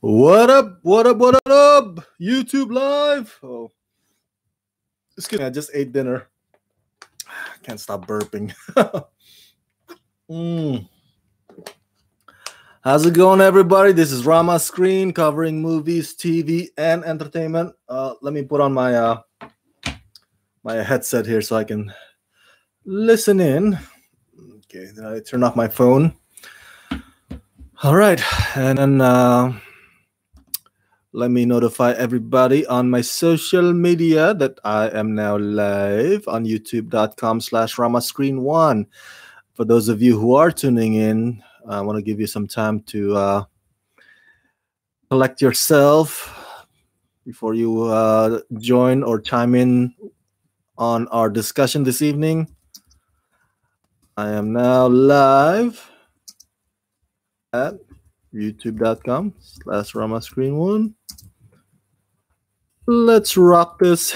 What up? What up? What up? YouTube live. Oh, excuse me. I just ate dinner. Can't stop burping. Mm. How's it going, everybody? This is Rama Screen covering movies, TV, and entertainment. Let me put on my my headset here so I can listen in. Okay, then I turn off my phone. All right, and then let me notify everybody on my social media that I am now live on youtube.com/ramascreen1. For those of you who are tuning in, I want to give you some time to collect yourself before you join or chime in on our discussion this evening. I am now live at youtube.com/ramascreen1. Let's rock this.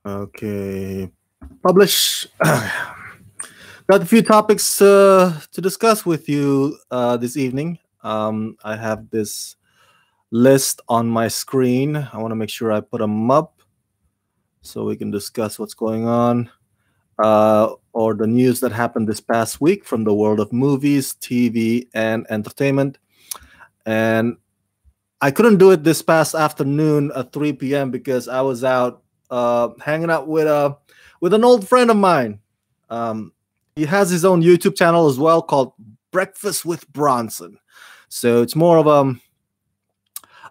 Okay. Publish. Got a few topics to discuss with you this evening. I have this list on my screen. I want to make sure I put them up so we can discuss what's going on. Or the news that happened this past week from the world of movies, TV, and entertainment. And I couldn't do it this past afternoon at 3 p.m. because I was out hanging out with an old friend of mine. He has his own YouTube channel as well called Breakfast with Bronson. So it's more of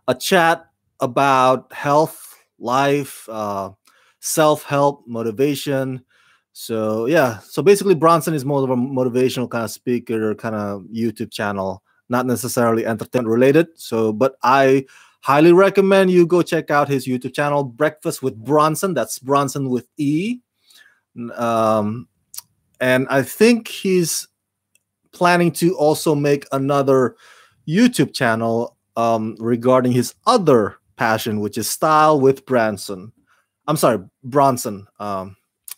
a chat about health, life, self-help, motivation. So yeah, so basically Bronson is more of a motivational kind of speaker, kind of YouTube channel, not necessarily entertainment related. So, but I highly recommend you go check out his YouTube channel, Breakfast with Bronson. That's Bronson with E. And I think he's planning to also make another YouTube channel regarding his other passion, which is Style with Bronson. I'm sorry, Bronson.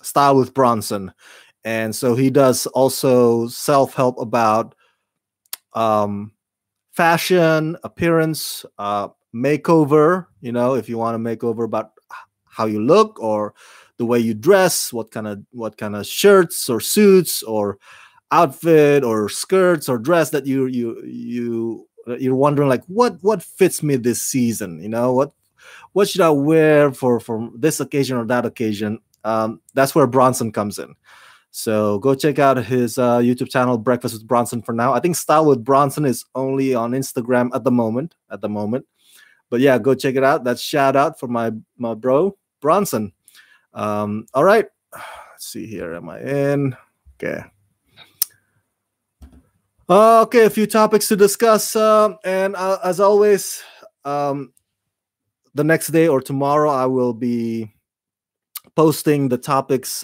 Style with Bronson. And so he does also self-help about fashion, appearance, makeover. You know, if you want a makeover about how you look or the way you dress, what kind of shirts or suits or outfit or skirts or dress that you're wondering, like, what fits me this season? You know, what should I wear for this occasion or that occasion? That's where Bronson comes in. So go check out his YouTube channel, Breakfast with Bronson, for now. I think Style with Bronson is only on Instagram at the moment. But yeah, go check it out. That's shout out for my bro, Bronson. All right. Let's see here. Am I in? Okay. Okay, a few topics to discuss. And as always, the next day or tomorrow, I will be posting the topics,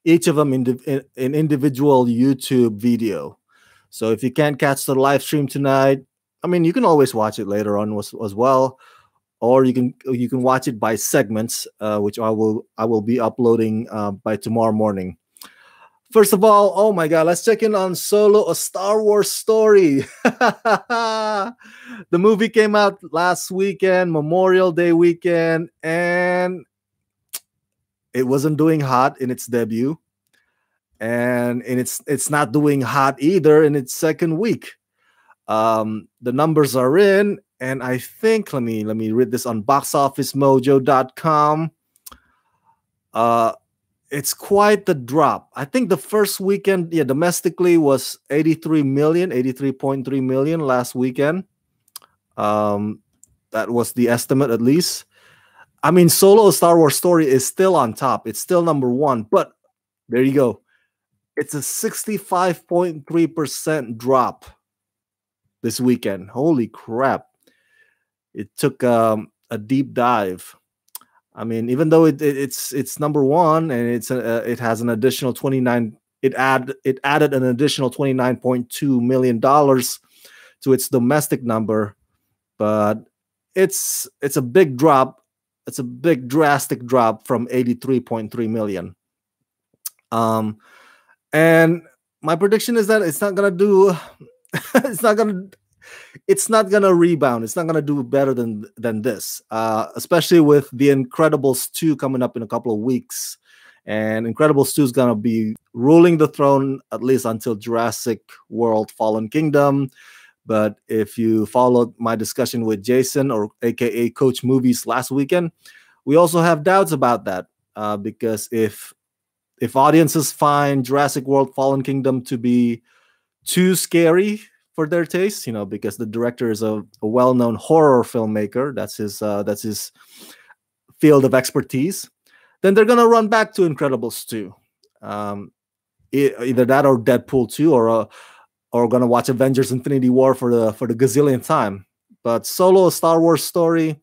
each of them in individual YouTube video. So if you can't catch the live stream tonight, I mean, you can always watch it later on as well, or you can watch it by segments, which I will be uploading by tomorrow morning. First of all, oh my God, let's check in on Solo, a Star Wars story. The movie came out last weekend, Memorial Day weekend, and it wasn't doing hot in its debut, and it's not doing hot either in its second week. The numbers are in, and I think let me read this on boxofficemojo.com. It's quite the drop. I think the first weekend, domestically was 83.3 million last weekend. That was the estimate, at least. I mean, Solo, a Star Wars story is still on top. It's still number one, but there you go. It's a 65.3% drop this weekend. Holy crap. It took a deep dive. I mean, even though it's number one and it has an additional 29, it added an additional $29.2 million to its domestic number, but it's a big drop it's a big drastic drop from 83.3 million. Um, and my prediction is that it's not gonna do. it's not gonna. It's not gonna rebound. It's not gonna do better than this. Especially with the Incredibles 2 coming up in a couple of weeks, and Incredibles 2 is gonna be ruling the throne at least until Jurassic World: Fallen Kingdom. But if you followed my discussion with Jason, or AKA Coach Movies, last weekend, we also have doubts about that, because if audiences find Jurassic World: Fallen Kingdom to be too scary for their taste, because the director is a well-known horror filmmaker, that's his field of expertise, then they're gonna run back to Incredibles 2. Either that or Deadpool 2, or gonna watch Avengers Infinity War for the gazillionth time. But Solo: A Star Wars Story,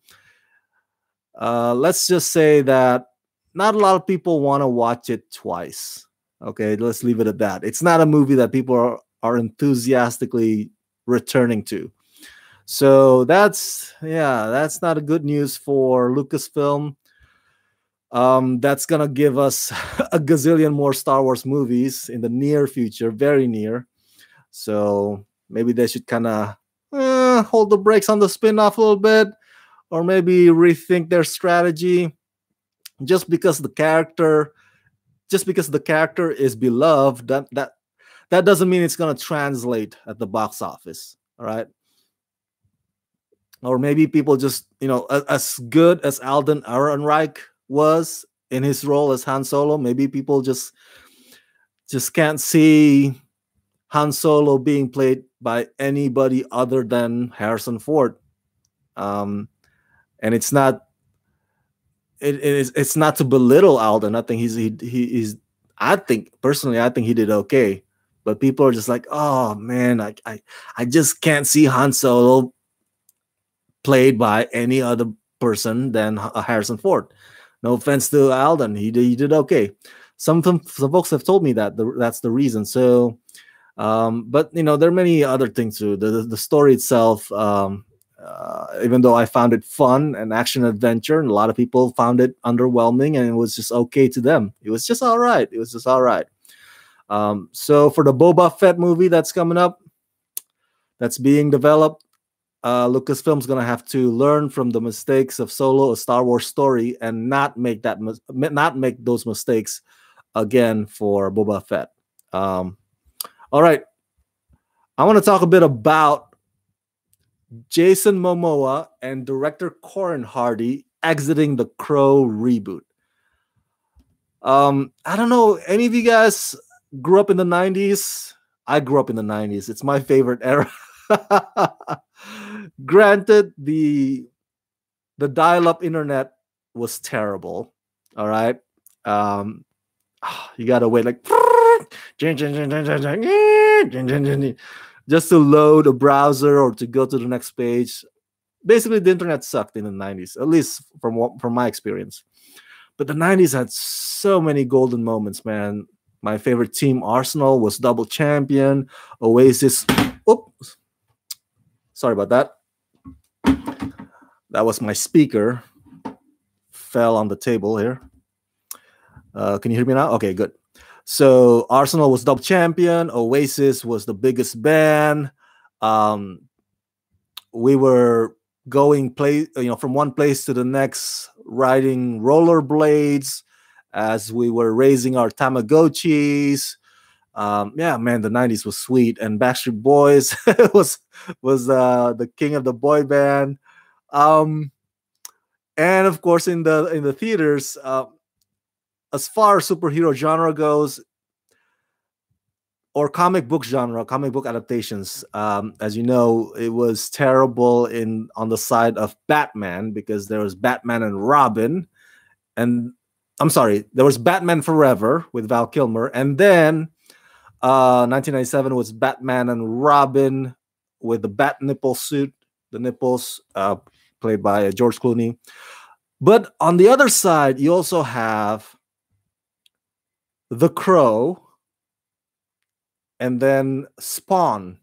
let's just say that not a lot of people want to watch it twice. Okay, let's leave it at that. It's not a movie that people are enthusiastically returning to. So that's not a good news for Lucasfilm. That's gonna give us a gazillion more Star Wars movies in the near future, very near. So maybe they should kind of hold the brakes on the spin-off a little bit, or maybe rethink their strategy. Just because the character is beloved, that doesn't mean it's going to translate at the box office. All right. Or maybe people just, as good as Alden Ehrenreich was in his role as Han Solo, maybe people just can't see Han Solo being played by anybody other than Harrison Ford. And it's not it's not to belittle Alden. I think he's I think he did okay. But people are just like, oh man, I just can't see Han Solo played by any other person than Harrison Ford. No offense to Alden, he did okay. Some folks have told me that that's the reason. So, but there are many other things too. The story itself, even though I found it fun and action adventure, and a lot of people found it underwhelming, and it was just okay to them. It was just all right. So for the Boba Fett movie that's coming up, that's being developed, Lucasfilm's gonna have to learn from the mistakes of Solo: A Star Wars Story and not make those mistakes again for Boba Fett. All right, I want to talk a bit about Jason Momoa and director Corin Hardy exiting the Crow reboot. I don't know, any of you guys grew up in the 90s? I grew up in the 90s. It's my favorite era. Granted, the dial-up internet was terrible. All right. You gotta wait like just to load a browser or to go to the next page. Basically, the internet sucked in the 90s, at least from my experience. But the 90s had so many golden moments, man. My favorite team, Arsenal, was double champion. Oasis. Oops. Sorry about that. That was my speaker. Fell on the table here. Can you hear me now? Okay, good. So Arsenal was double champion. Oasis was the biggest band. We were going from one place to the next, riding rollerblades as we were raising our Tamagotchis. Yeah, man, the 90s was sweet, and Backstreet Boys was the king of the boy band. And of course, in the theaters, as far as superhero genre goes, or comic book adaptations, as you know, it was terrible on the side of Batman, because there was Batman and Robin, and I'm sorry, there was Batman Forever with Val Kilmer, and then 1997 was Batman and Robin with the bat nipple suit, the nipples, played by George Clooney. But on the other side, you also have The Crow, and then Spawn.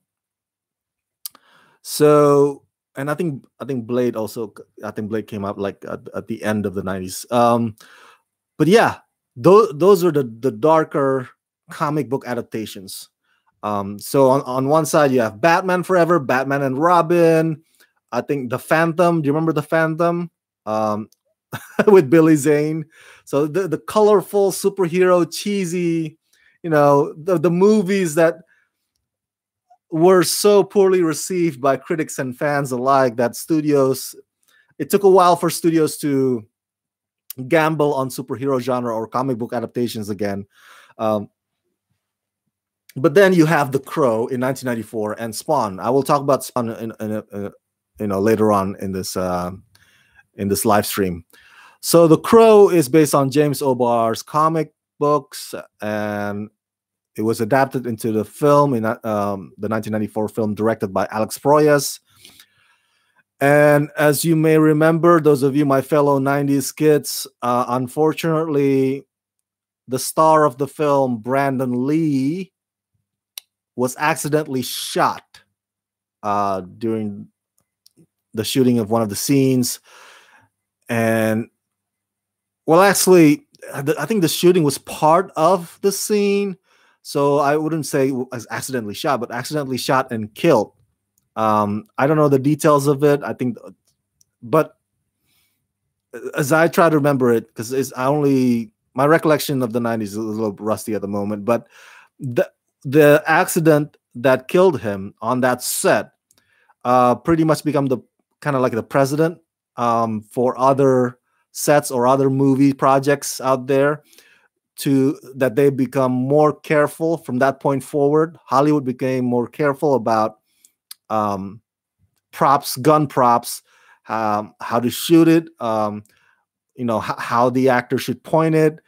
So and I think Blade also. I think Blade came out like at the end of the 90s. But yeah, those are the darker comic book adaptations. So on one side you have Batman Forever, Batman and Robin. I think the Phantom. Do you remember the Phantom? Um, with Billy Zane. So the colorful superhero, cheesy, the movies that were so poorly received by critics and fans alike that studios. It took a while for studios to gamble on superhero genre or comic book adaptations again. Um, but then you have The Crow in 1994 and Spawn. I will talk about Spawn later on in this live stream. So The Crow is based on James O'Barr's comic books, and it was adapted into the film in the 1994 film directed by Alex Proyas. And as you may remember, those of you, my fellow 90s kids, unfortunately, the star of the film, Brandon Lee, was accidentally shot during the shooting of one of the scenes. And, well, actually, I think the shooting was part of the scene. So I wouldn't say it was accidentally shot, but accidentally shot and killed. I don't know the details of it. I think, but as I try to remember it, because my recollection of the 90s is a little rusty at the moment, but the accident that killed him on that set pretty much become the kind of like the precedent for other sets or other movie projects out there, to that they become more careful from that point forward. Hollywood became more careful about props, gun props, how to shoot it, how the actor should point it,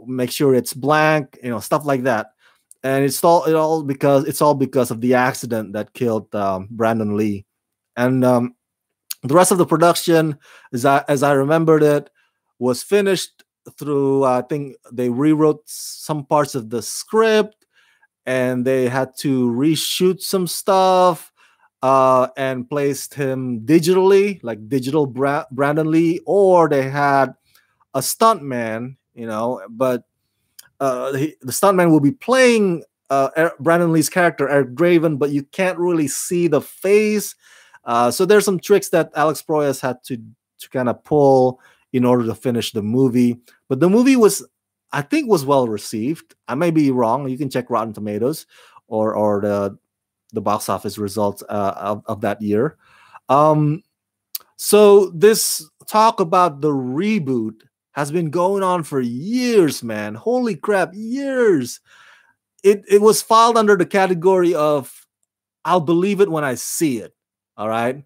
make sure it's blank, stuff like that. And it's all because of the accident that killed Brandon Lee. And the rest of the production, as I remembered it, was finished through, I think they rewrote some parts of the script, and they had to reshoot some stuff and placed him digitally, like digital Brandon Lee, or they had a stuntman, but the stuntman will be playing Brandon Lee's character, Eric Draven, but you can't really see the face. So there's some tricks that Alex Proyas had to kind of pull in order to finish the movie. But the movie I think was well received. I may be wrong. You can check Rotten Tomatoes or the box office results of that year. So this talk about the reboot has been going on for years, man. Holy crap, years. It was filed under the category of I'll believe it when I see it. All right.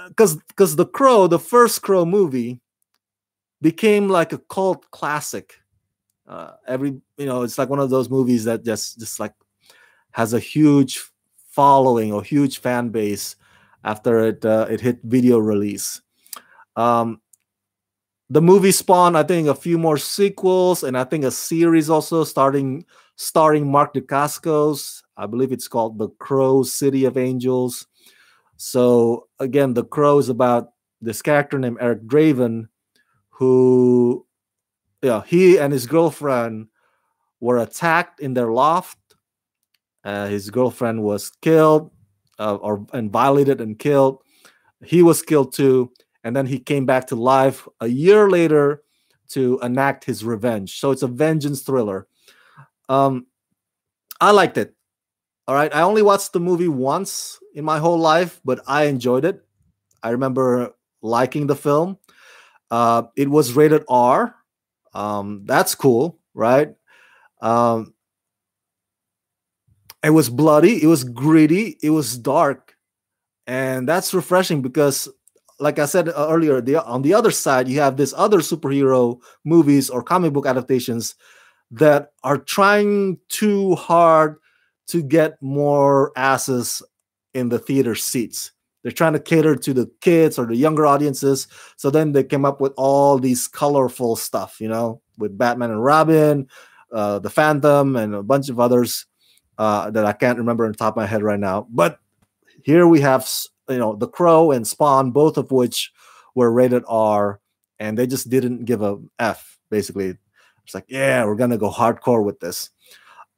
Because The Crow, the first Crow movie, became like a cult classic. It's like one of those movies that just like has a huge following or huge fan base after it hit video release. The movie spawned, I think, a few more sequels, and I think a series also starring Mark Dacascos. I believe it's called The Crow City of Angels. So again, The Crow is about this character named Eric Draven, who, he and his girlfriend were attacked in their loft. His girlfriend was killed, and violated and killed. He was killed too, and then he came back to life a year later to enact his revenge. So it's a vengeance thriller. I liked it. All right. I only watched the movie once in my whole life, but I enjoyed it. I remember liking the film. It was rated R. That's cool, right? It was bloody. It was gritty. It was dark. And that's refreshing because, like I said earlier, on the other side, you have this other superhero movies or comic book adaptations that are trying too hard to get more asses in the theater seats. They're trying to cater to the kids or the younger audiences. So then they came up with all these colorful stuff, with Batman and Robin, the Phantom, and a bunch of others that I can't remember on the top of my head right now. But Here we have The Crow and Spawn, both of which were rated R, and they just didn't give a F. Basically, it's like, yeah, we're gonna go hardcore with this.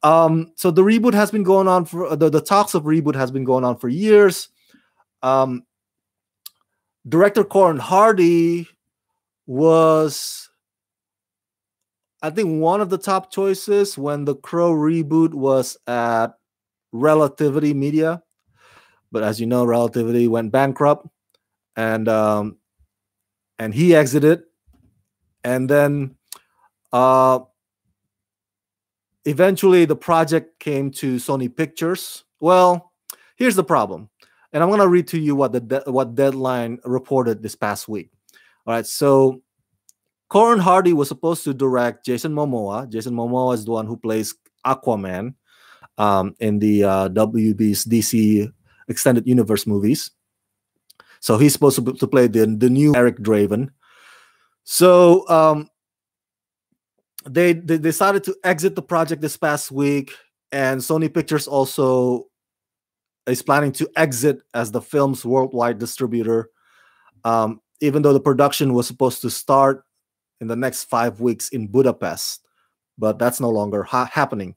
So the reboot has been going on for the talks of reboot has been going on for years. Director Corin Hardy was, I think, one of the top choices when the Crow reboot was at Relativity Media, but as you know, Relativity went bankrupt, and he exited, and then eventually the project came to Sony Pictures. Well, here's the problem, and I'm gonna read to you what what Deadline reported this past week. All right, so Corin Hardy was supposed to direct Jason Momoa. Jason Momoa is the one who plays Aquaman in the WB's DC Extended Universe movies. So he's supposed to play the new Eric Draven. So they decided to exit the project this past week, and Sony Pictures also is planning to exit as the film's worldwide distributor, even though the production was supposed to start in the next 5 weeks in Budapest, but that's no longer happening.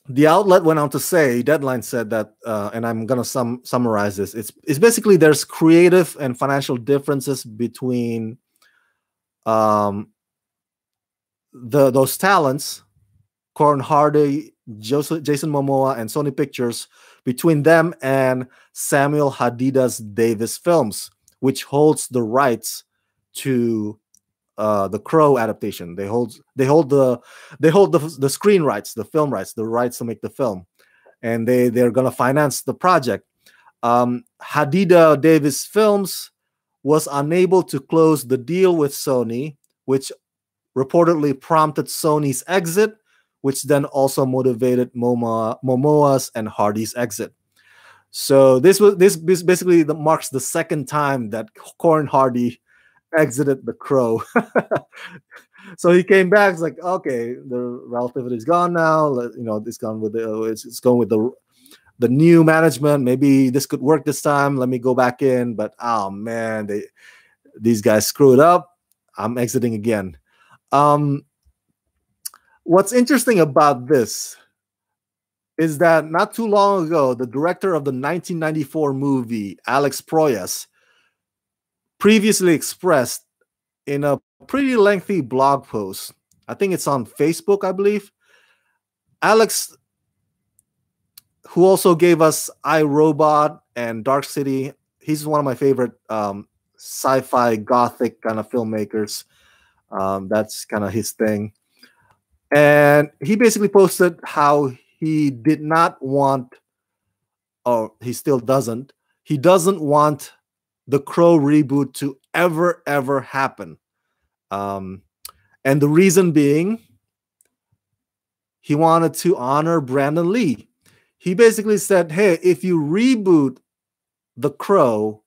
The outlet went on to say, Deadline said that, and I'm going to summarize this. It's basically there's creative and financial differences between those talents, Corin Hardy, Jason Momoa, and Sony Pictures, between them and Samuel Hadida's Davis Films, which holds the rights to the Crow adaptation. They hold the screen rights, the film rights, the rights to make the film, and they're gonna finance the project. Hadida Davis Films was unable to close the deal with Sony, which reportedly prompted Sony's exit, which then also motivated Momoa's and Hardy's exit. So this basically marks the second time that Corin Hardy exited the Crow. So he came back. It's like, okay, the Relativity is gone now. It's gone with it's going with the new management. Maybe this could work this time. Let me go back in. But oh man, these guys screwed up. I'm exiting again. What's interesting about this is that not too long ago, the director of the 1994 movie, Alex Proyas, previously expressed in a pretty lengthy blog post, I think it's on Facebook, I believe. Alex, who also gave us iRobot and Dark City, he's one of my favorite sci-fi gothic kind of filmmakers. That's kind of his thing. And he basically posted how he did not want, or he still doesn't, he doesn't want the Crow reboot to ever happen. And the reason being, he wanted to honor Brandon Lee. He basically said, hey, if you reboot The Crow,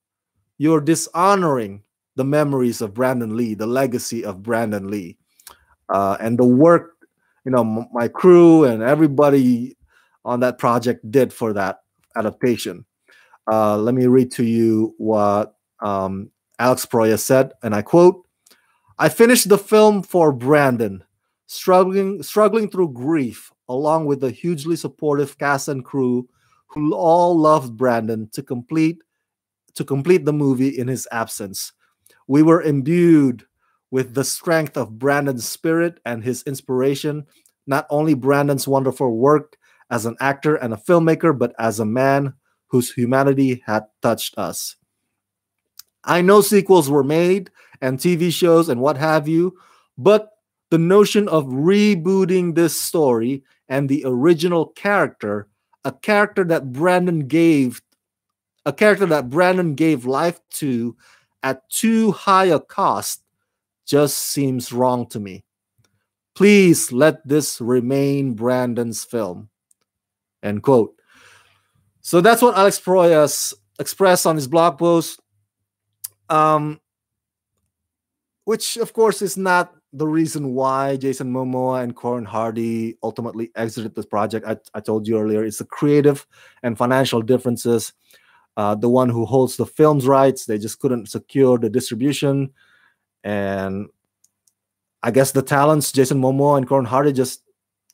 you're dishonoring the memories of Brandon Lee, the legacy of Brandon Lee, and the work, my crew and everybody on that project did for that adaptation. Let me read to you what Alex Proyas said, and I quote, "I finished the film for Brandon, struggling through grief, along with the hugely supportive cast and crew who all loved Brandon to complete the movie in his absence. We were imbued with the strength of Brandon's spirit and his inspiration, not only Brandon's wonderful work as an actor and a filmmaker, but as a man whose humanity had touched us. I know sequels were made and TV shows and what have you, but the notion of rebooting this story and the original character, a character that Brandon gave life to at too high a cost, just seems wrong to me. Please let this remain Brandon's film." End quote. So that's what Alex Proyas expressed on his blog post, which of course is not the reason why Jason Momoa and Corin Hardy ultimately exited this project. I told you earlier, it's the creative and financial differences. The one who holds the film's rights, they just couldn't secure the distribution. And I guess the talents, Jason Momoa and Corin Hardy, just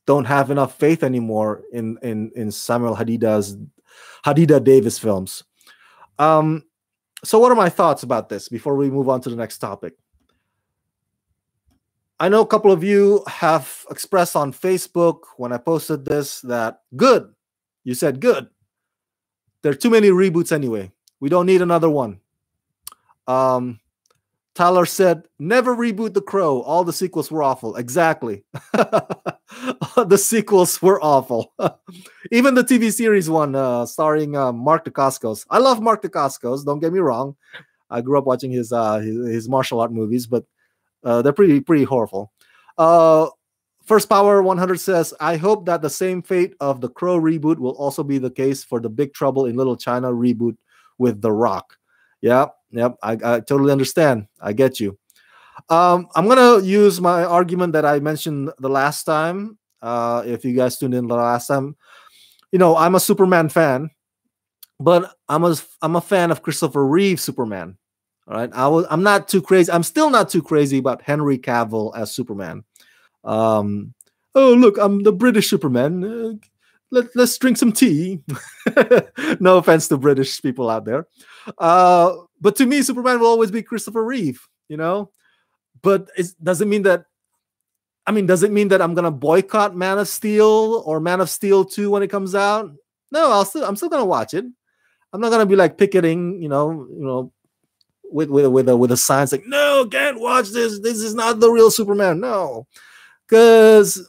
don't have enough faith anymore in Samuel Hadida Davis films. So what are my thoughts about this before we move on to the next topic? I know a couple of you have expressed on Facebook when I posted this that good. You said good. There are too many reboots anyway. We don't need another one. Tyler said, never reboot The Crow. All the sequels were awful. Exactly. The sequels were awful. Even the TV series one starring Mark Dacascos. I love Mark Dacascos. Don't get me wrong. I grew up watching his martial art movies, but they're pretty horrible. First Power 100 says, I hope that the same fate of the Crow reboot will also be the case for the Big Trouble in Little China reboot with The Rock. Yep. I totally understand. I get you. I'm going to use my argument that I mentioned the last time. If you guys tuned in the last time, I'm a Superman fan, but I'm a fan of Christopher Reeve Superman. All right. I'm not too crazy. I'm still not too crazy about Henry Cavill as Superman. Oh, look, I'm the British Superman. Let's drink some tea. No offense to British people out there. But to me, Superman will always be Christopher Reeve, But does it mean that I'm going to boycott Man of Steel or Man of Steel 2 when it comes out? No, I'm still going to watch it. I'm not going to be like picketing, with a sign like, no, can't watch this. This is not the real Superman. No, because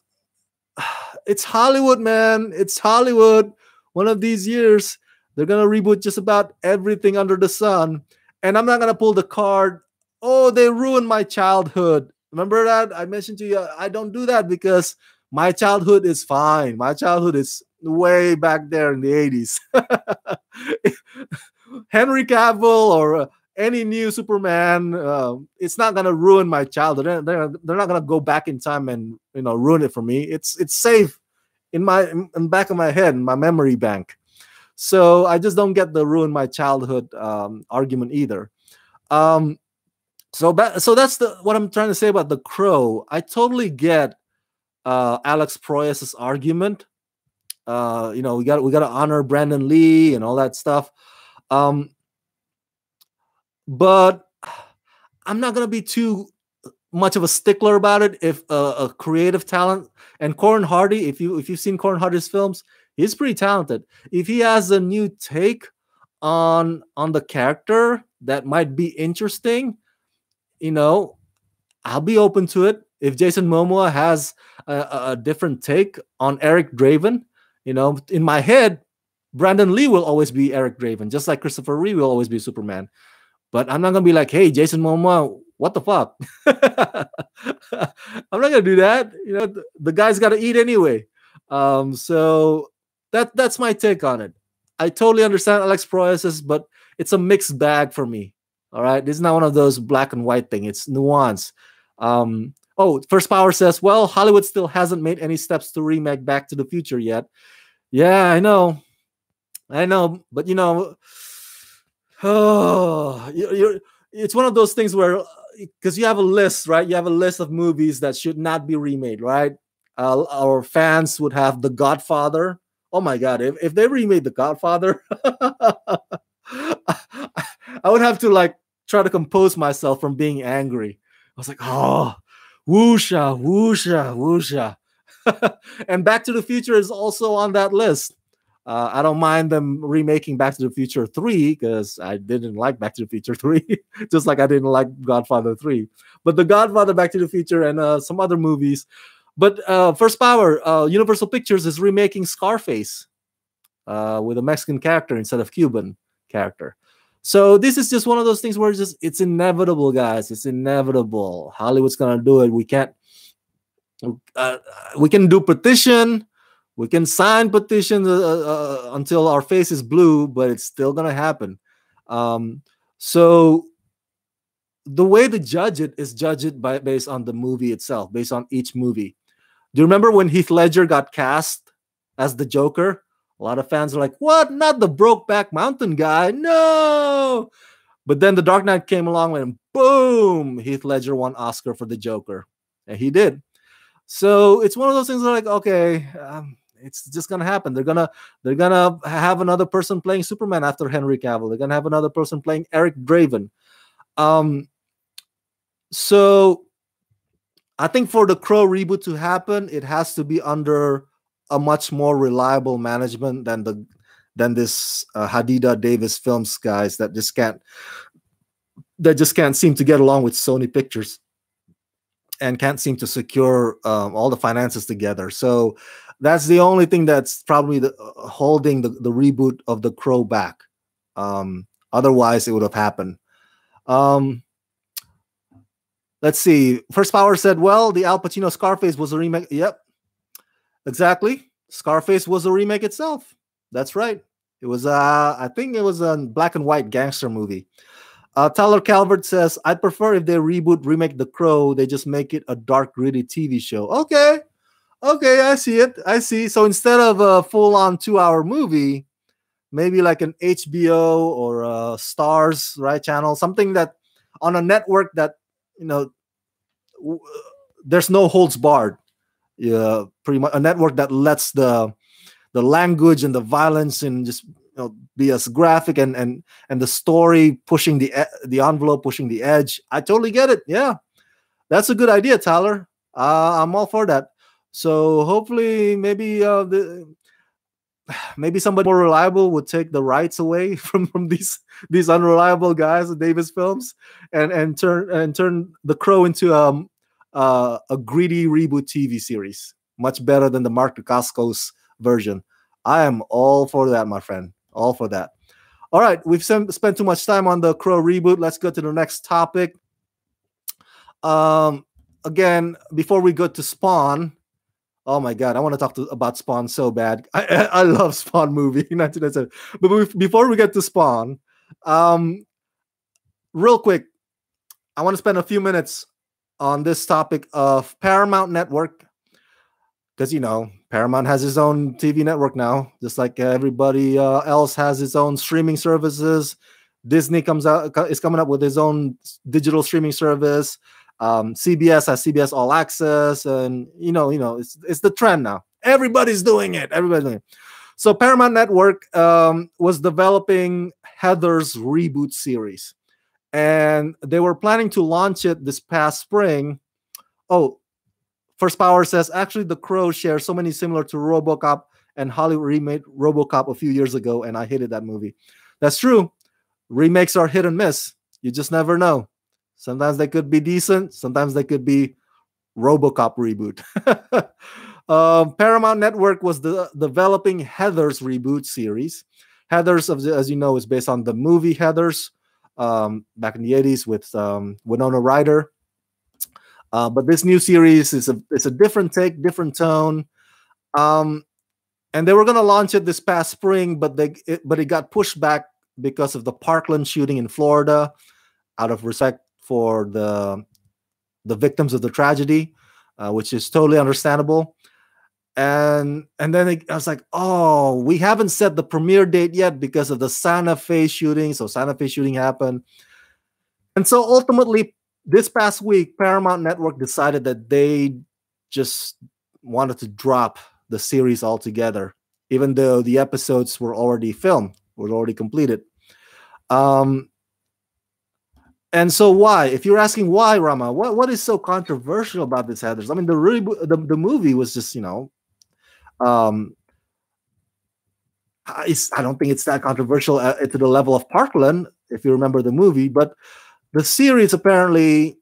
it's Hollywood, man. It's Hollywood. One of these years, they're going to reboot just about everything under the sun. And I'm not going to pull the card. Oh, they ruined my childhood. Remember that? I mentioned to you, I don't do that because my childhood is fine. My childhood is way back there in the 80s. Henry Cavill or any new Superman, it's not gonna ruin my childhood. They're not gonna go back in time and ruin it for me. It's safe in the back of my head, in my memory bank. So I just don't get the ruin my childhood argument either. So that's what I'm trying to say about The Crow. I totally get Alex Proyas's argument. We got to honor Brandon Lee and all that stuff. But I'm not gonna be too much of a stickler about it. If a creative talent, and Corin Hardy, if you've seen Corin Hardy's films, he's pretty talented. If he has a new take on the character that might be interesting, I'll be open to it. If Jason Momoa has a different take on Eric Draven, in my head, Brandon Lee will always be Eric Draven, just like Christopher Reeve will always be Superman. But I'm not going to be like, hey, Jason Momoa, what the fuck? I'm not going to do that. The guy's got to eat anyway. So that's my take on it. I totally understand Alex Proyas, but it's a mixed bag for me. All right. This is not one of those black and white thing. It's nuance. First Power says, well, Hollywood still hasn't made any steps to remake Back to the Future yet. Yeah, I know. But it's one of those things where, because you have a list, right? You have a list of movies that should not be remade, right? Our fans would have The Godfather. Oh my God, if they remade The Godfather, I would have to try to compose myself from being angry. I was like, oh, woosha, woosha, woosha. And Back to the Future is also on that list. I don't mind them remaking Back to the Future 3 because I didn't like Back to the Future 3, just like I didn't like Godfather 3. But The Godfather, Back to the Future, and some other movies. But First Power, Universal Pictures is remaking Scarface with a Mexican character instead of Cuban character. So this is just one of those things where it's inevitable, guys. It's inevitable. Hollywood's gonna do it. We can't. We can do petition. We can sign petitions until our face is blue, but it's still gonna happen. So the way to judge it is judge it by based on the movie itself, based on each movie. Do you remember when Heath Ledger got cast as the Joker? A lot of fans are like, "What? Not the Brokeback Mountain guy? No!" But then The Dark Knight came along and boom, Heath Ledger won Oscar for the Joker, and he did. So it's one of those things that are like, okay, it's just gonna happen. They're gonna have another person playing Superman after Henry Cavill. They're gonna have another person playing Eric Draven. Um, so I think for the Crow reboot to happen, it has to be under a much more reliable management than this Hadida Davis Films guys that just can't seem to get along with Sony Pictures and can't seem to secure all the finances together. So that's the only thing that's probably holding the reboot of The Crow back. Otherwise, it would have happened. Let's see. First Power said, well, the Al Pacino Scarface was a remake. Yep, exactly. Scarface was a remake itself. That's right. It was, I think it was a black and white gangster movie. Tyler Calvert says, I'd prefer if they remake The Crow, they just make it a dark, gritty TV show. Okay. Okay, I see it. I see. So instead of a full-on 2-hour movie, maybe like an HBO or a Stars, right, channel, something that on a network that, there's no holds barred. Yeah, pretty much a network that lets the language and the violence and just be as graphic and the story pushing the envelope, pushing the edge. I totally get it. Yeah, that's a good idea, Tyler. I'm all for that. So hopefully, maybe somebody more reliable would take the rights away from these unreliable guys at Davis Films and turn The Crow into a greedy reboot TV series, much better than the Mark Dacascos version. I am all for that, my friend. All for that. All right, we've spent too much time on The Crow reboot. Let's go to the next topic. Again, before we go to Spawn, oh my God, I want to talk about Spawn so bad. I love Spawn movie, 1997. But before we get to Spawn, real quick, I want to spend a few minutes on this topic of Paramount Network, because Paramount has its own TV network now, just like everybody else has its own streaming services. Disney is coming up with its own digital streaming service. CBS has CBS All Access, and it's the trend now. Everybody's doing it. So Paramount Network was developing Heather's reboot series, and they were planning to launch it this past spring. Oh, First Power says, actually, The Crow shares so many similar to RoboCop, and Hollywood remade RoboCop a few years ago, and I hated that movie. That's true. Remakes are hit and miss. You just never know. Sometimes they could be decent. Sometimes they could be RoboCop reboot. Paramount Network was developing Heather's reboot series. Heather's, as you know, is based on the movie Heather's back in the 80s with Winona Ryder. But this new series is a different take, different tone. And they were going to launch it this past spring, but it got pushed back because of the Parkland shooting in Florida, out of respect for the victims of the tragedy, which is totally understandable. And then I was like, oh, we haven't set the premiere date yet because of the Santa Fe shooting. So Santa Fe shooting happened. And so ultimately, this past week, Paramount Network decided that they just wanted to drop the series altogether, even though the episodes were already filmed, were already completed. And so why? If you're asking why, Rama, what is so controversial about this, Heathers? I mean, the movie was just, I don't think it's that controversial to the level of Parkland, if you remember the movie, but the series apparently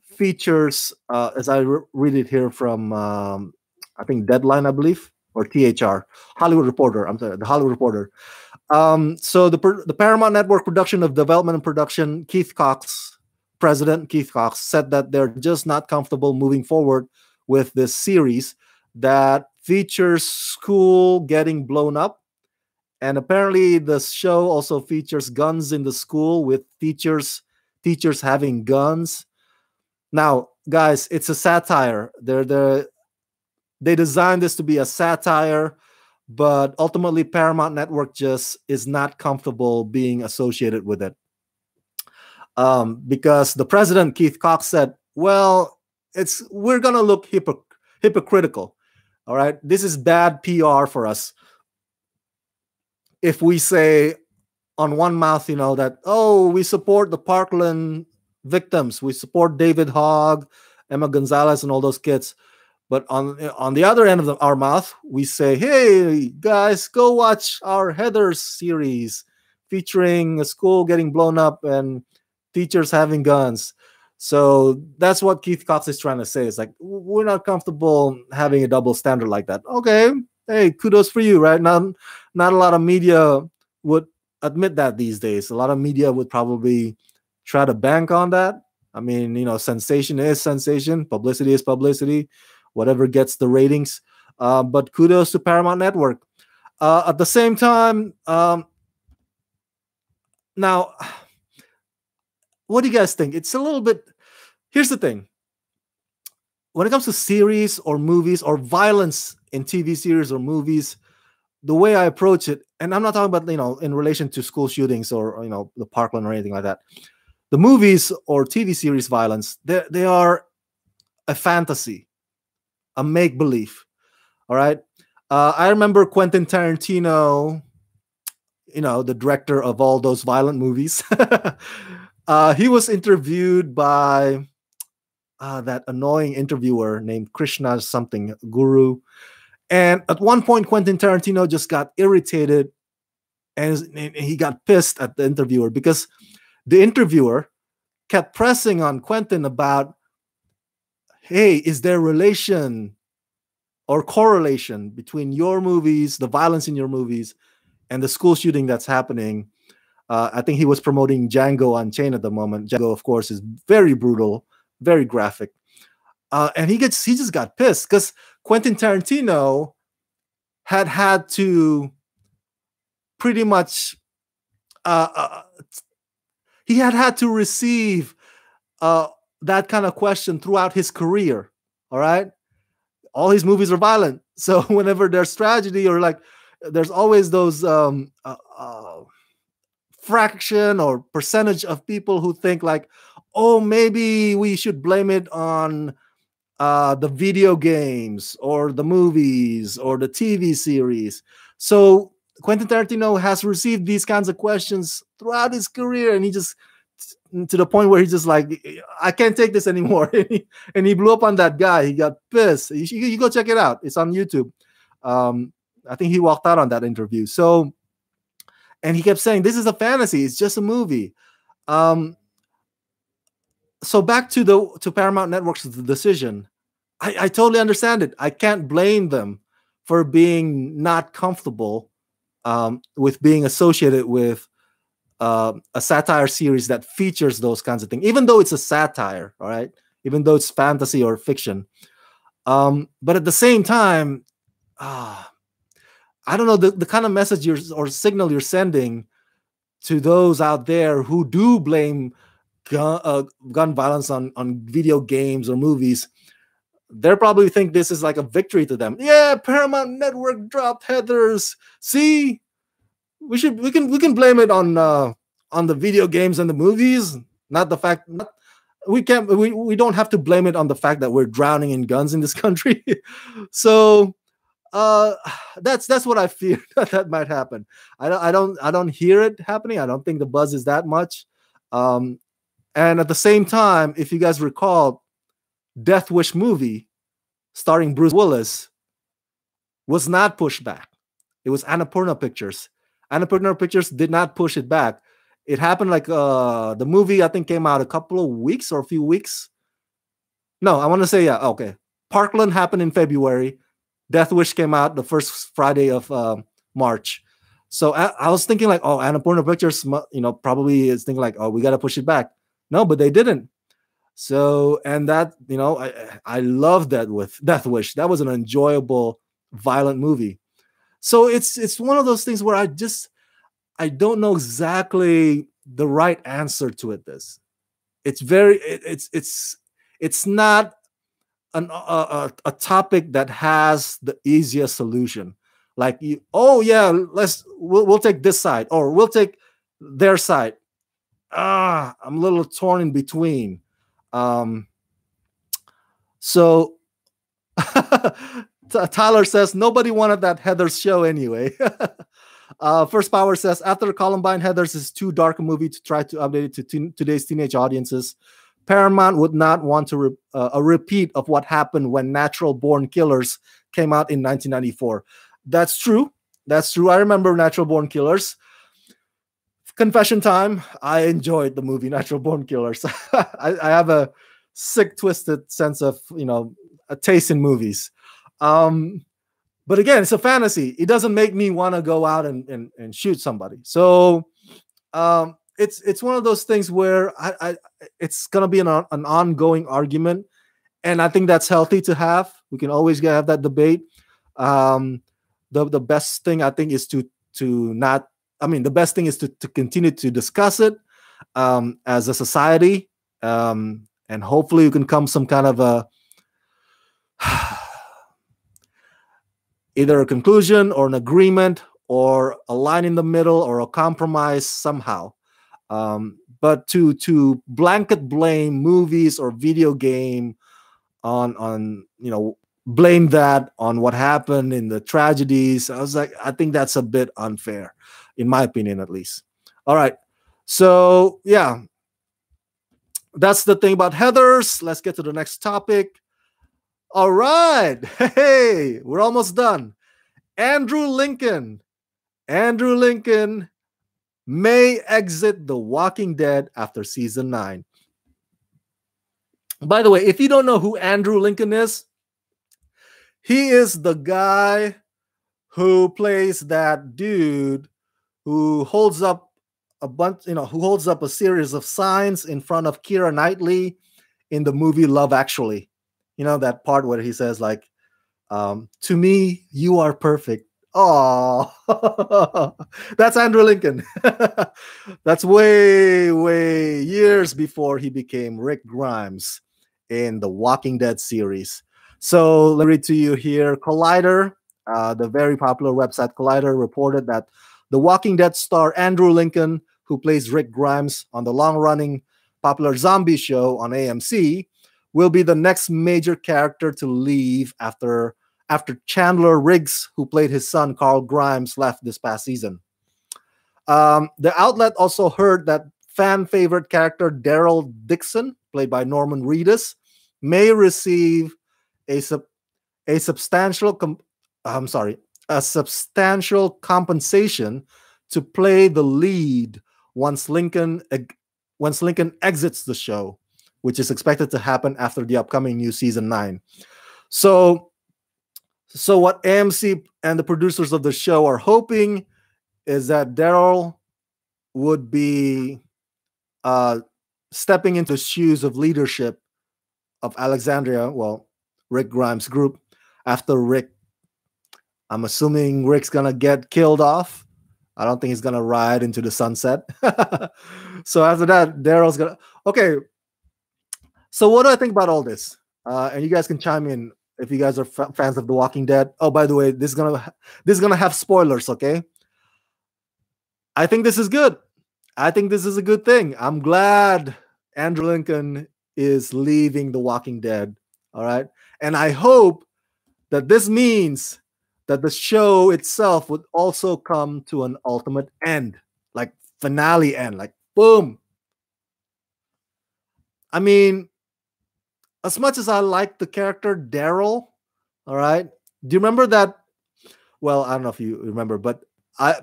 features, as I read it here from, I think Deadline, I believe, or THR, Hollywood Reporter. I'm sorry, the Hollywood Reporter. So the Paramount Network production of development and production, President Keith Cox, said that they're just not comfortable moving forward with this series that features school getting blown up. And apparently the show also features guns in the school with teachers teachers having guns. Now, guys, it's a satire. They designed this to be a satire, but ultimately Paramount Network just is not comfortable being associated with it. Because the president, Keith Cox, said, well, we're gonna look hypocritical. All right. This is bad PR for us. If we say on one mouth, that, oh, we support the Parkland victims, we support David Hogg, Emma Gonzalez, and all those kids. But on the other end of our mouth, we say, hey, guys, go watch our Heathers series featuring a school getting blown up and teachers having guns. So that's what Keith Cox is trying to say. It's like, we're not comfortable having a double standard like that. Okay, hey, kudos for you, right? Not a lot of media would admit that these days. A lot of media would probably try to bank on that. I mean, sensation is sensation, publicity is publicity, whatever gets the ratings. But kudos to Paramount Network. At the same time, now, what do you guys think? It's a little bit. Here's the thing. When it comes to series or movies or violence in TV series or movies, the way I approach it, and I'm not talking about, in relation to school shootings or, the Parkland or anything like that. The movies or TV series violence, they are a fantasy, a make-believe. All right. I remember Quentin Tarantino, the director of all those violent movies. He was interviewed by that annoying interviewer named Krishna something, Guru. And at one point, Quentin Tarantino just got irritated and he got pissed at the interviewer because the interviewer kept pressing on Quentin about, hey, is there relation or correlation between your movies, the violence in your movies, and the school shooting that's happening? I think he was promoting Django Unchained at the moment. Django, of course, is very brutal, very graphic. And he just got pissed because Quentin Tarantino had to pretty much he had to receive that kind of question throughout his career. All right, all his movies are violent, so whenever there's tragedy or there's always those fraction or percentage of people who think oh, maybe we should blame it on the video games or the movies or the TV series. So Quentin Tarantino has received these kinds of questions throughout his career, and he just, to the point where he's just like, I can't take this anymore. And he blew up on that guy. He got pissed. You go check it out. It's on YouTube. I think he walked out on that interview. So, and he kept saying, this is a fantasy. It's just a movie. So back to Paramount Network's decision. I totally understand it. I can't blame them for being not comfortable with being associated with a satire series that features those kinds of things, even though it's a satire, all right? Even though it's fantasy or fiction. But at the same time, I don't know, the kind of message or signal you're sending to those out there who do blame gun violence on video games or movies. They probably think this is like a victory to them. Yeah, Paramount Network dropped Heathers. See, we can blame it on the video games and the movies, not the fact. We don't have to blame it on the fact that we're drowning in guns in this country. So that's what I fear that might happen. I don't hear it happening. I don't think the buzz is that much. And at the same time, if you guys recall, Death Wish movie starring Bruce Willis was not pushed back. It was Annapurna Pictures. Annapurna Pictures did not push it back. It happened the movie, I think, came out a couple of weeks or a few weeks. No, I want to say, yeah, okay. Parkland happened in February. Death Wish came out the first Friday of March. So I was thinking Annapurna Pictures, probably is thinking we got to push it back. No, but they didn't. So, and that, I loved that with Death Wish. That was an enjoyable, violent movie. So it's one of those things where I don't know exactly the right answer to it. It's very it's not a topic that has the easiest solution. Like you, oh yeah, we'll take this side or we'll take their side. I'm a little torn in between. Um, so Tyler says nobody wanted that Heather's show anyway. First Power says after Columbine, Heathers is too dark a movie to try to update it to today's teenage audiences. Paramount would not want to a repeat of what happened when Natural Born Killers came out in 1994. That's true. That's true. I remember Natural Born Killers. Confession time. I enjoyed the movie Natural Born Killers. I have a sick, twisted sense of a taste in movies. But again, it's a fantasy. It doesn't make me want to go out and shoot somebody. So it's one of those things where it's gonna be an ongoing argument, and I think that's healthy to have. We can always have that debate. The best thing I think is to not. I mean, the best thing is to continue to discuss it as a society, and hopefully you can come some kind of a either a conclusion or an agreement or a line in the middle or a compromise somehow. But to blanket blame movies or video game on blame that on what happened in the tragedies, I think that's a bit unfair, in my opinion, at least. All right. So yeah, that's the thing about Heathers. Let's get to the next topic. All right. Hey, we're almost done. Andrew Lincoln may exit The Walking Dead after season 9. By the way, if you don't know who Andrew Lincoln is, he is the guy who plays that dude who holds up a bunch, who holds up a series of signs in front of Keira Knightley in the movie Love Actually. You know, that part where he says, like, to me, you are perfect. Oh, that's Andrew Lincoln. That's way years before he became Rick Grimes in the Walking Dead series. So let me read to you here. Collider, the very popular website Collider, reported that the Walking Dead star Andrew Lincoln, who plays Rick Grimes on the long-running popular zombie show on AMC, will be the next major character to leave after Chandler Riggs, who played his son Carl Grimes, left this past season. The outlet also heard that fan favorite character Daryl Dixon, played by Norman Reedus, may receive a substantial compensation to play the lead once Lincoln exits the show, which is expected to happen after the upcoming new season 9. So what AMC and the producers of the show are hoping is that Daryl would be stepping into the shoes of leadership of Alexandria, Rick Grimes' group, after Rick. I'm assuming Rick's gonna get killed off. I don't think he's gonna ride into the sunset. So after that, Daryl's gonna. Okay. So what do I think about all this? And you guys can chime in if you guys are fans of The Walking Dead. Oh, by the way, this is gonna have spoilers. Okay. I think this is good. I think this is a good thing. I'm glad Andrew Lincoln is leaving The Walking Dead. All right. And I hope that this means that the show itself would also come to an ultimate end, like finale end, like boom. I mean, as much as I like the character Daryl, all right. Do you remember that? Well, I don't know if you remember, but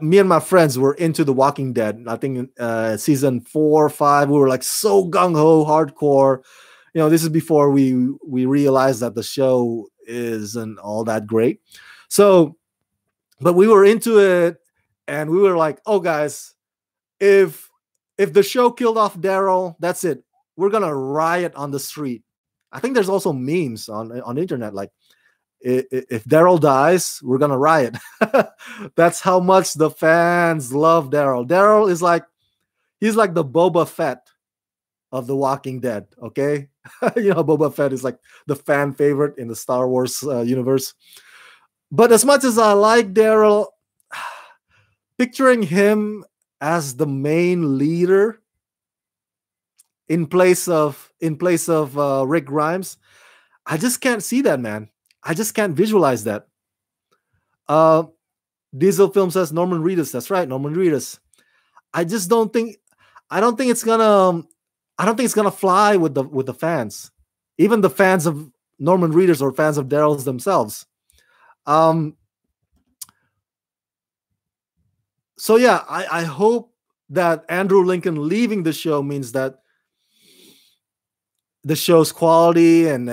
me and my friends were into The Walking Dead. I think season 4 or 5, we were like so gung-ho, hardcore. This is before we realized that the show isn't all that great. So, but we were into it, and we were like, "Oh, guys, if the show killed off Daryl, that's it. We're gonna riot on the street." I think there's also memes on the internet like, "If Daryl dies, we're gonna riot." That's how much the fans love Daryl. Daryl is like, he's like the Boba Fett of The Walking Dead. Okay, Boba Fett is like the fan favorite in the Star Wars universe. But as much as I like Daryl, picturing him as the main leader in place of Rick Grimes, I just can't see that, man. I just can't visualize that. Uh, Diesel Film says Norman Reedus. That's right, Norman Reedus. I just don't think. I don't think it's gonna. I don't think it's gonna fly with the fans, even the fans of Norman Reedus or fans of Daryl's themselves. Um. So yeah, I hope that Andrew Lincoln leaving the show means that the show's quality and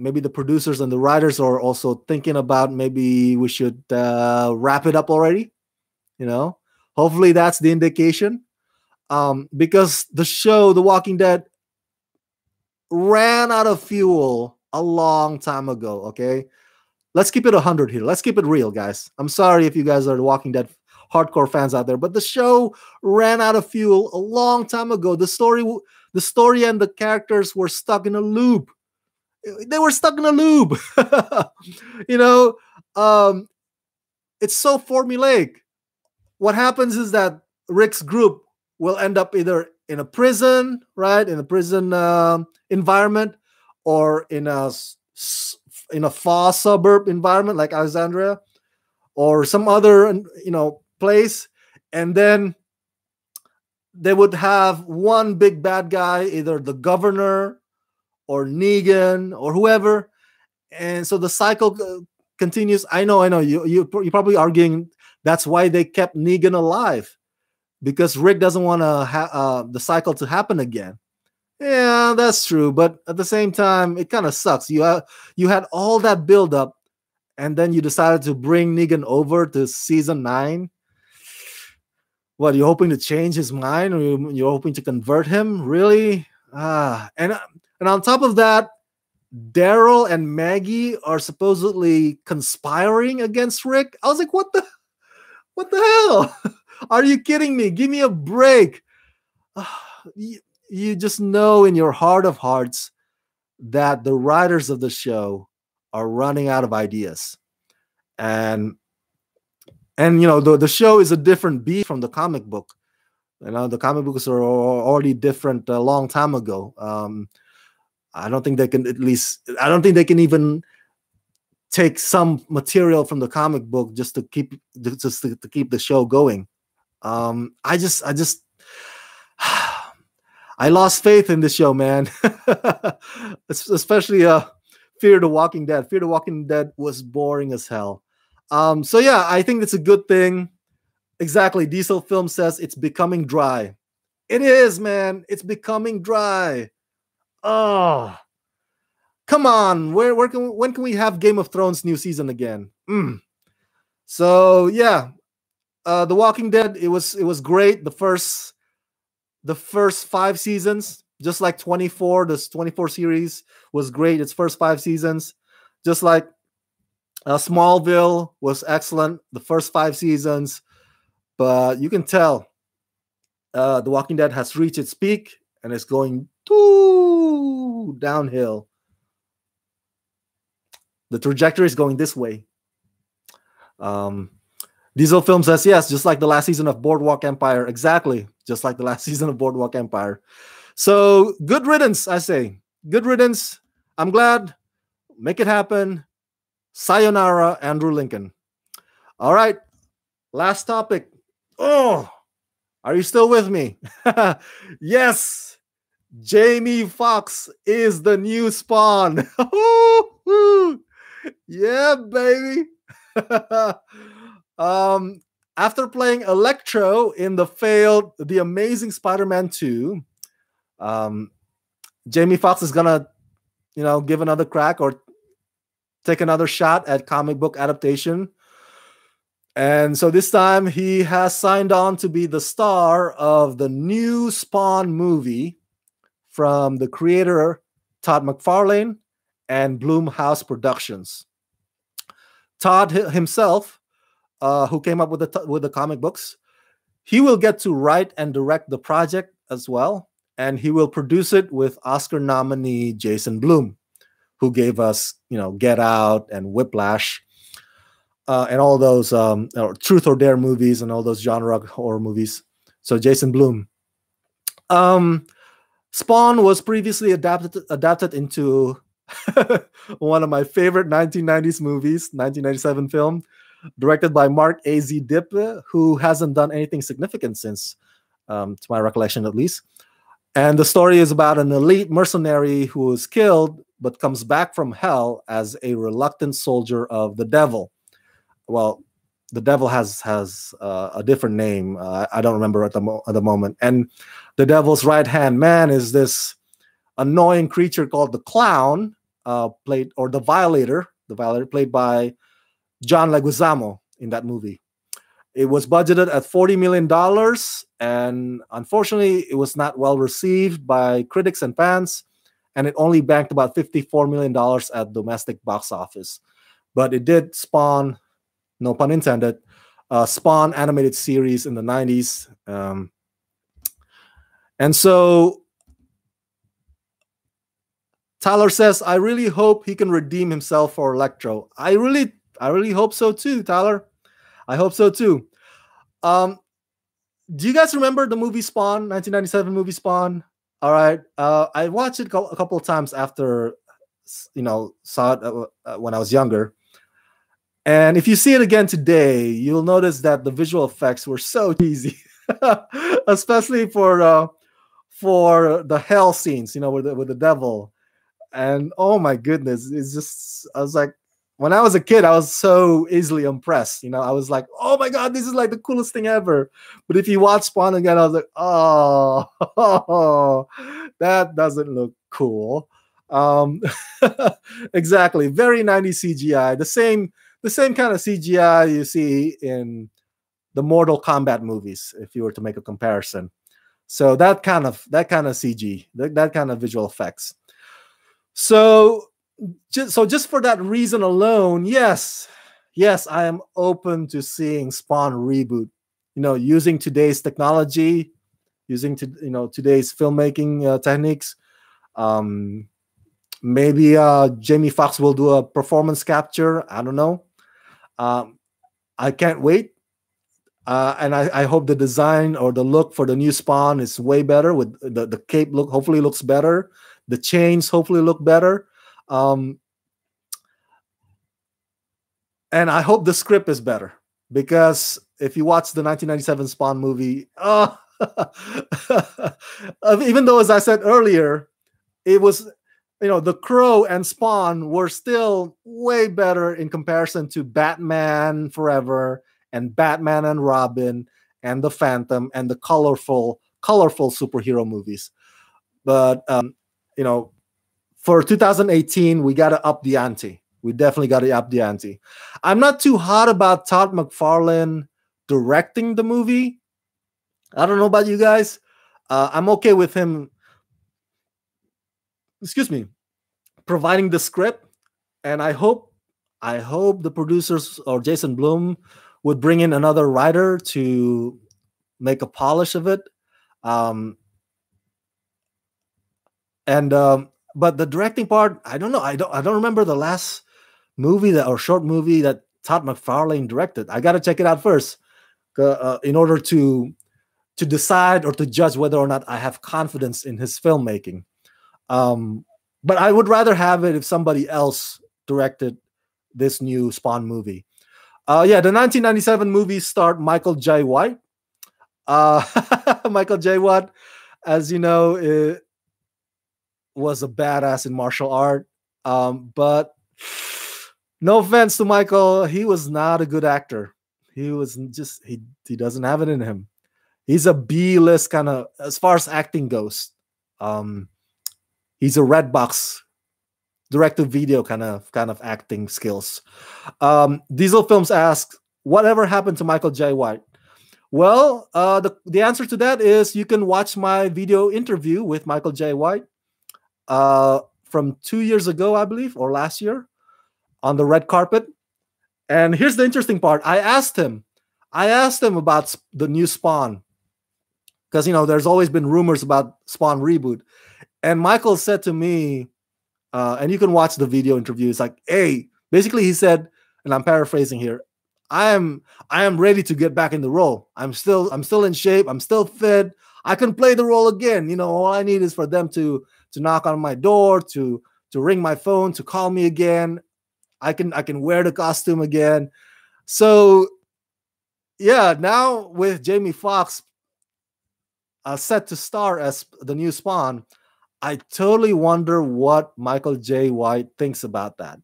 maybe the producers and the writers are also thinking about maybe we should wrap it up already. You know, hopefully that's the indication. Because the show, The Walking Dead, ran out of fuel a long time ago. Okay, let's keep it 100 here. Let's keep it real, guys. I'm sorry if you guys are The Walking Dead hardcore fans out there, but the show ran out of fuel a long time ago. The story and the characters were stuck in a loop. They were stuck in a loop. you know, um, it's so formulaic. What happens is that Rick's group will end up either in a prison, right, in a prison environment, or in a far suburb environment like Alexandria, or some other place, and then they would have one big bad guy, either the governor or Negan or whoever, and so the cycle continues. I know. You're probably arguing that's why they kept Negan alive, because Rick doesn't want the cycle to happen again. Yeah, that's true, but at the same time, it kind of sucks. You had all that build up, and then you decided to bring Negan over to season 9. What, you're hoping to change his mind, or you're hoping to convert him? Really? And on top of that, Daryl and Maggie are supposedly conspiring against Rick. I was like, what the hell? Are you kidding me? Give me a break. You just know in your heart of hearts that the writers of the show are running out of ideas. And the show is a different beast from the comic book. The comic books are already different a long time ago. I don't think they can even take some material from the comic book just to keep the show going. I lost faith in this show, man. Especially Fear the Walking Dead. Fear the Walking Dead was boring as hell. So yeah, I think it's a good thing. Exactly. Diesel Film says it's becoming dry. It is, man. It's becoming dry. Oh, come on. When can we have Game of Thrones new season again? So yeah, The Walking Dead. It was great. The first 5 seasons, just like 24. This 24 series was great. Its first 5 seasons, just like Smallville was excellent. The first 5 seasons, but you can tell The Walking Dead has reached its peak and it's going downhill. The trajectory is going this way. Diesel Film says yes, just like the last season of Boardwalk Empire. Exactly, just like the last season of Boardwalk Empire. So good riddance, I say. Good riddance. I'm glad. Make it happen. Sayonara, Andrew Lincoln. All right, last topic. Oh, are you still with me? Yes, Jamie Foxx is the new Spawn. Yeah, baby. After playing Electro in the failed The Amazing Spider-Man 2, Jamie Foxx is gonna, give another crack or take another shot at comic book adaptation. And so this time he has signed on to be the star of the new Spawn movie from the creator Todd McFarlane and Blumhouse Productions. Todd himself, who came up with the comic books, he will get to write and direct the project as well. and he will produce it with Oscar nominee Jason Blum, who gave us, Get Out and Whiplash, and all those Truth or Dare movies and all those genre horror movies. So Jason Blum. Spawn was previously adapted into one of my favorite 1990s movies, 1997 film, directed by Mark A.Z. Dippe, who hasn't done anything significant since, to my recollection at least. And the story is about an elite mercenary who is killed but comes back from hell as a reluctant soldier of the devil. Well, the devil has a different name. I don't remember at the moment. And the devil's right-hand man is this annoying creature called the Clown, the Violator, played by John Leguizamo in that movie. It was budgeted at $40 million, and unfortunately, it was not well received by critics and fans, and it only banked about $54 million at domestic box office. But it did spawn, no pun intended, Spawn animated series in the 90s. And so Tyler says, I really hope he can redeem himself for Electro. I really hope so too, Tyler. I hope so too. Do you guys remember the movie Spawn, 1997 movie Spawn? All right. I watched it a couple of times after, saw it when I was younger. And if you see it again today, you'll notice that the visual effects were so cheesy, especially for the hell scenes, with the devil. And oh my goodness, it's just, I was like, when I was a kid, I was so easily impressed. I was like, oh my God, this is like the coolest thing ever. But if you watch Spawn again, I was like, oh, that doesn't look cool. Exactly. Very 90s CGI. The same kind of CGI you see in the Mortal Kombat movies, if you were to make a comparison. So that kind of CG, that kind of visual effects. So just for that reason alone, yes, I am open to seeing Spawn reboot. Using today's technology, using today's filmmaking techniques. Maybe Jamie Foxx will do a performance capture. I don't know. I can't wait. And I hope the design or the look for the new Spawn is way better. With the cape hopefully looks better. The chains hopefully look better. And I hope the script is better, because if you watch the 1997 Spawn movie, even though, as I said earlier, it was, The Crow and Spawn were still way better in comparison to Batman Forever and Batman and Robin and The Phantom and the colorful superhero movies. But for 2018, we got to up the ante. We definitely got to up the ante. I'm not too hot about Todd McFarlane directing the movie. I don't know about you guys. I'm okay with him, providing the script. And I hope the producers or Jason Blum would bring in another writer to make a polish of it. But the directing part, I don't know. I don't remember the last movie short movie that Todd McFarlane directed. I got to check it out first, in order to decide or to judge whether or not I have confidence in his filmmaking. But I would rather have it if somebody else directed this new Spawn movie. The 1997 movie starred Michael J. White. Michael J. White, as you know, was a badass in martial art. But no offense to Michael, he was not a good actor. He was just, he doesn't have it in him. He's a B-list kind of, as far as acting goes. He's a red box direct-to-video kind of acting skills. Diesel Films asks, whatever happened to Michael J. White? Well, the answer to that is you can watch my video interview with Michael J. White from 2 years ago, I believe, or last year, on the red carpet. And here's the interesting part. I asked him about the new Spawn, because there's always been rumors about Spawn reboot. And Michael said to me, and you can watch the video interview. It's like, hey, basically he said, and I'm paraphrasing here, I am ready to get back in the role. I'm still in shape. I'm still fit. I can play the role again. All I need is for them to knock on my door, to ring my phone, to call me again. I can wear the costume again. So yeah, now with Jamie Foxx set to star as the new Spawn, I totally wonder what Michael J. White thinks about that.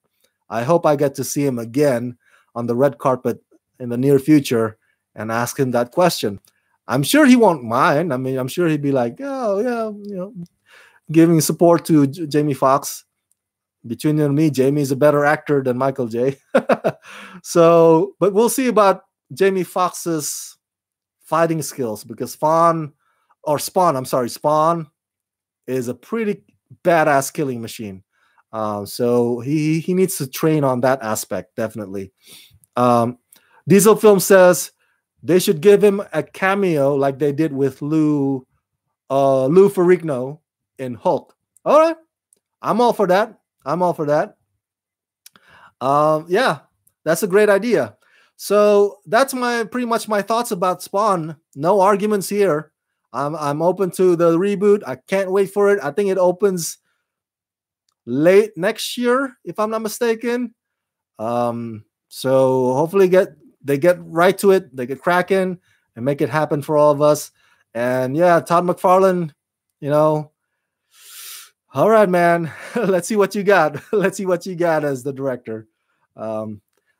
I hope I get to see him again on the red carpet in the near future and ask him that question. I'm sure he won't mind. I mean, I'm sure he'd be like, oh, yeah, giving support to Jamie Foxx. Between you and me, Jamie is a better actor than Michael J. So, but we'll see about Jamie Foxx's fighting skills, because Spawn is a pretty badass killing machine. So he needs to train on that aspect, definitely. Diesel Film says they should give him a cameo like they did with Lou Ferrigno in Hulk. All right, I'm all for that. Yeah, that's a great idea. So that's pretty much my thoughts about Spawn. No arguments here. I'm open to the reboot. I can't wait for it. I think it opens late next year, if I'm not mistaken. So hopefully they get right to it. They get cracking and make it happen for all of us. And yeah, Todd McFarlane, all right, man. Let's see what you got. Let's see what you got as the director.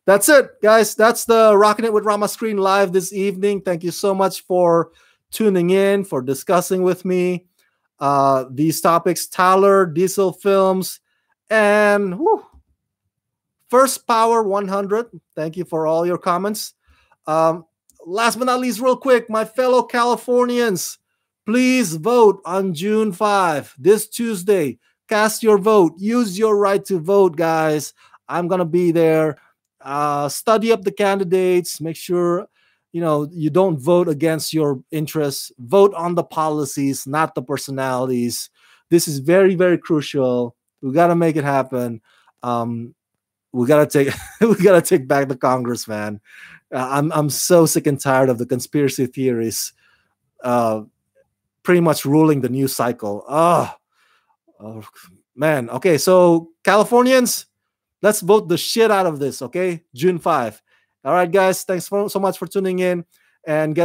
That's it, guys. That's the Rocking It with Rama Screen live this evening. Thank you so much for tuning in, for discussing with me these topics. Tyler, Diesel Films, and First Power 100. Thank you for all your comments. Last but not least, real quick, my fellow Californians, please vote on June 5, this Tuesday. Cast your vote. Use your right to vote, guys. I'm going to be there. Study up the candidates. Make sure, you don't vote against your interests. Vote on the policies, not the personalities. This is very, very crucial. We got to make it happen. We got to take back the Congress, man. I'm so sick and tired of the conspiracy theories pretty much ruling the news cycle. Oh, man. Okay, so Californians, let's vote the shit out of this, okay? June 5. All right, guys, thanks so much for tuning in, and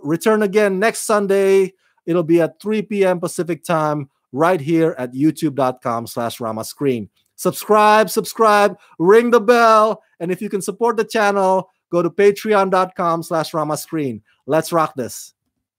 return again next Sunday. It'll be at 3 p.m. Pacific time right here at youtube.com/ramascreen. Subscribe, ring the bell, and if you can support the channel, go to patreon.com/ramascreen. Let's rock this.